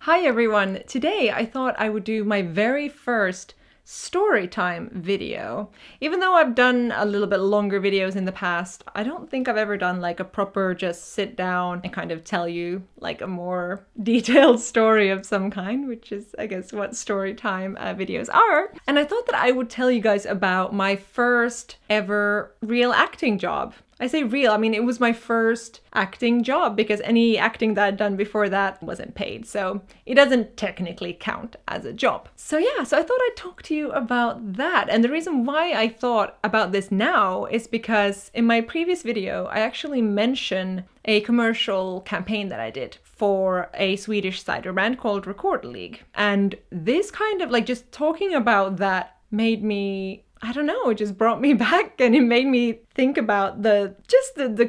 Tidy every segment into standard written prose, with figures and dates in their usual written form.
Hi everyone! Today I thought I would do my very first Storytime video. Even though I've done a little bit longer videos in the past, I don't think I've ever done like a proper just sit down and kind of tell you like a more detailed story of some kind, which is I guess what Storytime videos are. And I thought that I would tell you guys about my first ever real acting job. I say real, I mean it was my first acting job because any acting that I'd done before that wasn't paid, so it doesn't technically count as a job. So I thought I'd talk to you about that. And the reason why I thought about this now is because in my previous video I actually mentioned a commercial campaign that I did for a Swedish cider brand called Record League. And this kind of like just talking about that made me, I don't know, it just brought me back and it made me think about the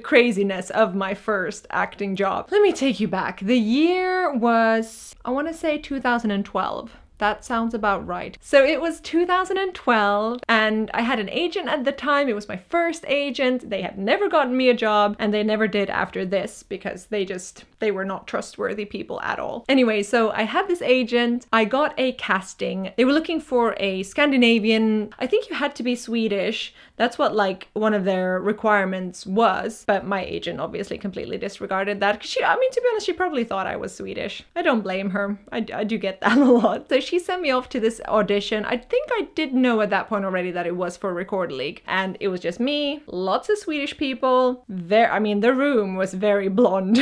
craziness of my first acting job. Let me take you back. The year was, I want to say 2012. That sounds about right. So it was 2012 and I had an agent at the time. It was my first agent. They had never gotten me a job and they never did after this because they were not trustworthy people at all. Anyway, so I had this agent. I got a casting. They were looking for a Scandinavian. I think you had to be Swedish. That's what like one of their requirements was. But my agent obviously completely disregarded that. To be honest, she probably thought I was Swedish. I don't blame her. I do get that a lot. So she sent me off to this audition. I think I did know at that point already that it was for Record League. And it was just me, lots of Swedish people. The room was very blonde.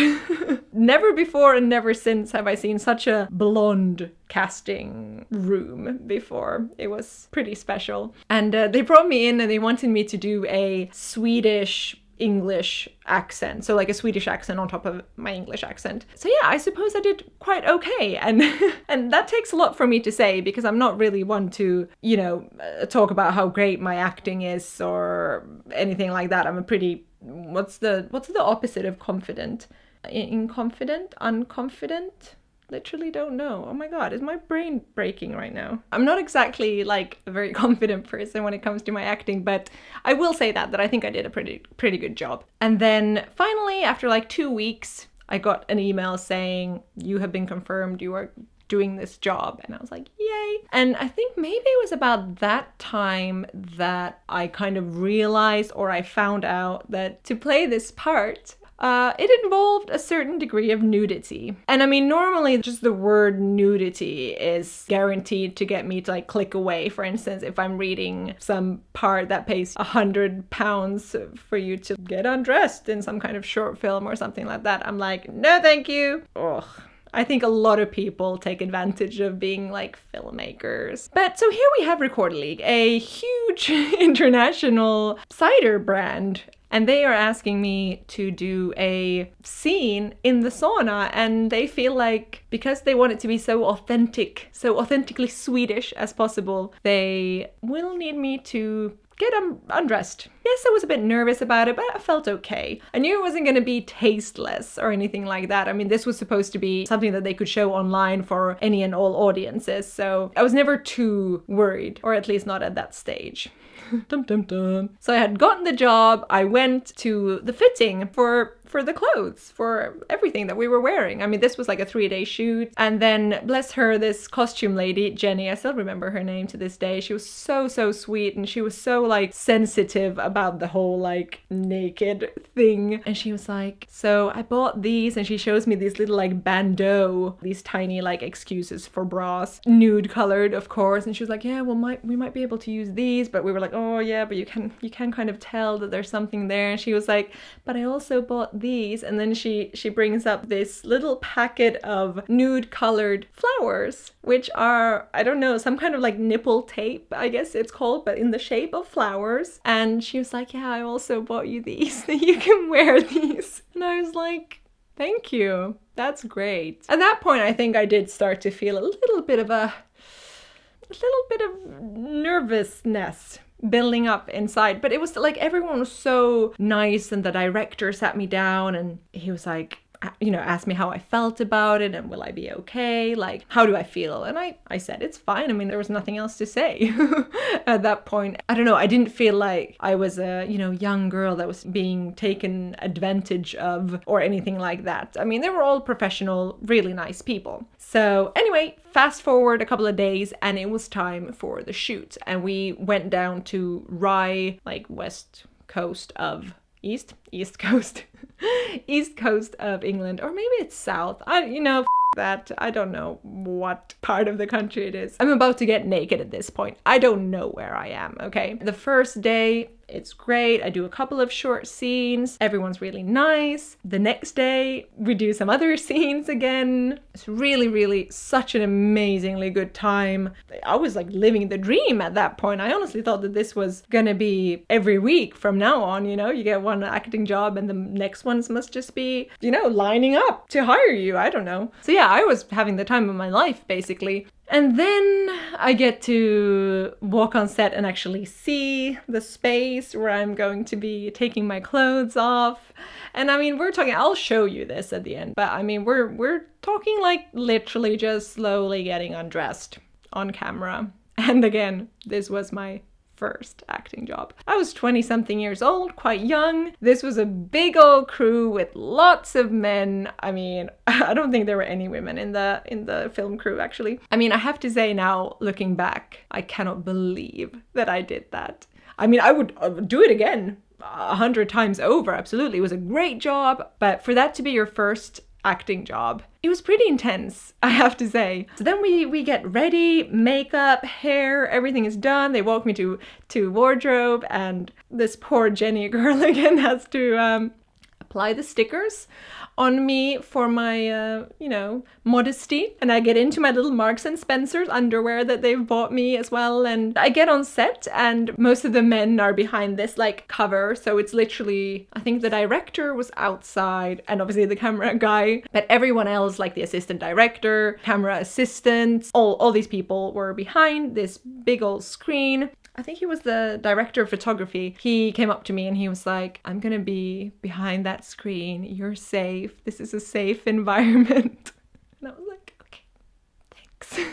Never before and never since have I seen such a blonde casting room before. It was pretty special. And they brought me in and they wanted me to do a Swedish English accent, so like a Swedish accent on top of my English accent. So I suppose I did quite okay, and and that takes a lot for me to say because I'm not really one to talk about how great my acting is or anything like that. I'm a pretty what's the opposite of confident? Inconfident? Unconfident? Literally don't know. Oh my god, is my brain breaking right now? I'm not exactly like a very confident person when it comes to my acting, but I will say that I think I did a pretty good job. And then finally, after like 2 weeks, I got an email saying, you have been confirmed, you are doing this job. And I was like, yay. And I think maybe it was about that time that I kind of realized, or I found out that to play this part, it involved a certain degree of nudity. And I mean, normally just the word nudity is guaranteed to get me to like click away. For instance, if I'm reading some part that pays £100 for you to get undressed in some kind of short film or something like that, I'm like, no, thank you. Ugh. I think a lot of people take advantage of being like filmmakers. But so here we have Record League, a huge international cider brand. And they are asking me to do a scene in the sauna, and they feel like because they want it to be so authentic, so authentically Swedish as possible, they will need me to get undressed. Yes, I was a bit nervous about it, but I felt okay. I knew it wasn't going to be tasteless or anything like that. I mean, this was supposed to be something that they could show online for any and all audiences, so I was never too worried, or at least not at that stage. Dum dum dum. So I had gotten the job. I went to the fitting for the clothes, for everything that we were wearing. I mean, this was like a 3-day shoot. And then, bless her, this costume lady, Jenny, I still remember her name to this day. She was so sweet, and she was so like sensitive about the whole like naked thing. And she was like, so I bought these, and she shows me these little like bandeau, these tiny like excuses for bras, nude colored, of course. And she was like, yeah, well, we might be able to use these. But we were like, oh yeah, but you can kind of tell that there's something there. And she was like, but I also bought these. And then she brings up this little packet of nude colored flowers, which are, I don't know, some kind of like nipple tape, I guess it's called, but in the shape of flowers. And she was like, yeah, I also bought you these. You can wear these. And I was like, thank you. That's great. At that point, I think I did start to feel a little bit of nervousness building up inside, but it was like everyone was so nice, and the director sat me down and he was like, asked me how I felt about it and will I be okay? Like, how do I feel? And I said, it's fine. I mean, there was nothing else to say at that point. I don't know. I didn't feel like I was a, young girl that was being taken advantage of or anything like that. I mean, they were all professional, really nice people. So anyway, fast forward a couple of days and it was time for the shoot. And we went down to Rye, like west coast of East Coast, East Coast of England, or maybe it's south. That. I don't know what part of the country it is. I'm about to get naked at this point. I don't know where I am, okay? The first day, it's great. I do a couple of short scenes. Everyone's really nice. The next day, we do some other scenes again. It's really, really such an amazingly good time. I was like living the dream at that point. I honestly thought that this was gonna be every week from now on, you get one acting job and the next ones must just be, lining up to hire you. I don't know. So yeah, I was having the time of my life, basically. And then I get to walk on set and actually see the space where I'm going to be taking my clothes off. And I mean, I'll show you this at the end, but I mean, we're talking like literally just slowly getting undressed on camera. And again, this was my first acting job. I was 20-something years old, quite young. This was a big old crew with lots of men. I mean, I don't think there were any women in the film crew, actually. I mean, I have to say now, looking back, I cannot believe that I did that. I mean, I would do it again 100 times over. Absolutely. It was a great job. But for that to be your first acting job, it was pretty intense, I have to say. So then we get ready, makeup, hair, everything is done. They walk me to wardrobe, and this poor Jenny girl again has to apply the stickers on me for my, modesty. And I get into my little Marks and Spencer's underwear that they've bought me as well. And I get on set and most of the men are behind this like cover. So it's literally, I think the director was outside and obviously the camera guy, but everyone else, like the assistant director, camera assistants, all these people were behind this big old screen. I think he was the director of photography. He came up to me and he was like, I'm gonna be behind that screen. You're safe. This is a safe environment. And I was like, okay, thanks.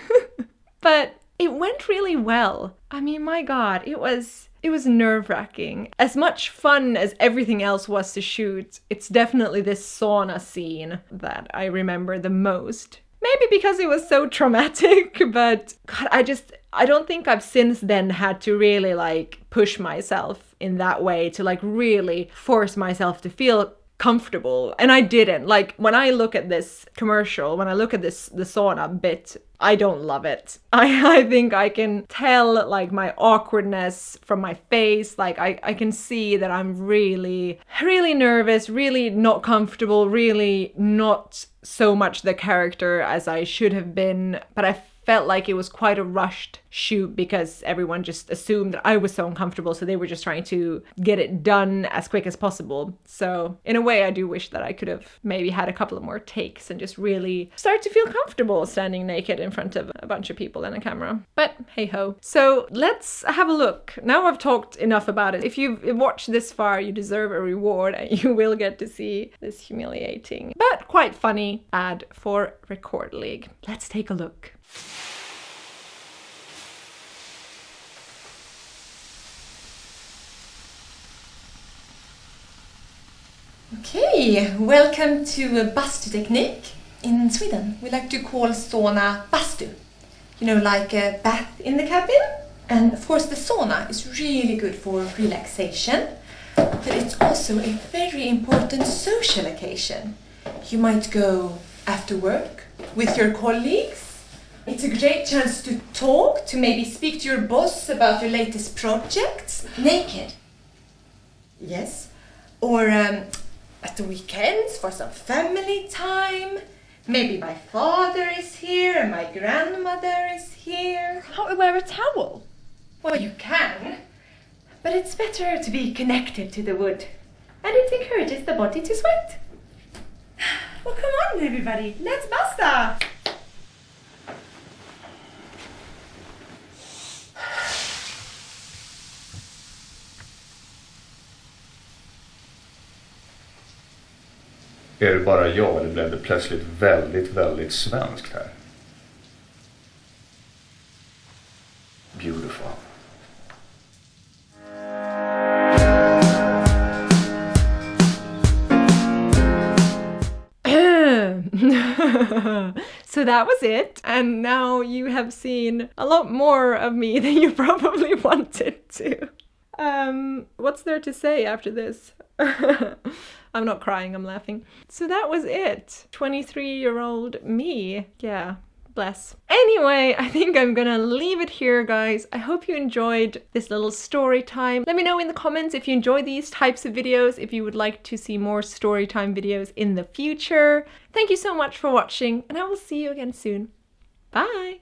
But it went really well. I mean, my God, it was nerve-wracking. As much fun as everything else was to shoot, it's definitely this sauna scene that I remember the most. Maybe because it was so traumatic, but God, I don't think I've since then had to really like push myself in that way to like really force myself to feel comfortable. And I didn't. Like when I look at this commercial, when I look at the sauna bit, I don't love it. I think I can tell like my awkwardness from my face. Like I can see that I'm really, really nervous, really not comfortable, really not so much the character as I should have been. But I felt like it was quite a rushed shoot because everyone just assumed that I was so uncomfortable, so they were just trying to get it done as quick as possible. So in a way, I do wish that I could have maybe had a couple of more takes and just really start to feel comfortable standing naked in front of a bunch of people and a camera. But hey ho. So let's have a look. Now I've talked enough about it. If you've watched this far, you deserve a reward and you will get to see this humiliating but quite funny ad for Record League. Let's take a look. Okay, welcome to Bastu technique. In Sweden, we like to call sauna bastu. You know, like a bath in the cabin. And of course the sauna is really good for relaxation, but it's also a very important social occasion. You might go after work with your colleagues. It's a great chance to talk, to maybe speak to your boss about your latest projects. Naked. Yes. Or at the weekends for some family time. Maybe my father is here and my grandmother is here. Can't we wear a towel? Well, you can, but it's better to be connected to the wood. And it encourages the body to sweat. Well, come on, everybody. Let's basta! Är det bara jag eller blev det plötsligt väldigt, väldigt svenskt här? Beautiful. So that was it, and now you have seen a lot more of me than you probably wanted to. What's there to say after this? I'm not crying, I'm laughing. So that was it. 23-year-old me. Yeah, bless. Anyway, I think I'm gonna leave it here, guys. I hope you enjoyed this little story time. Let me know in the comments if you enjoy these types of videos, if you would like to see more story time videos in the future. Thank you so much for watching, and I will see you again soon. Bye!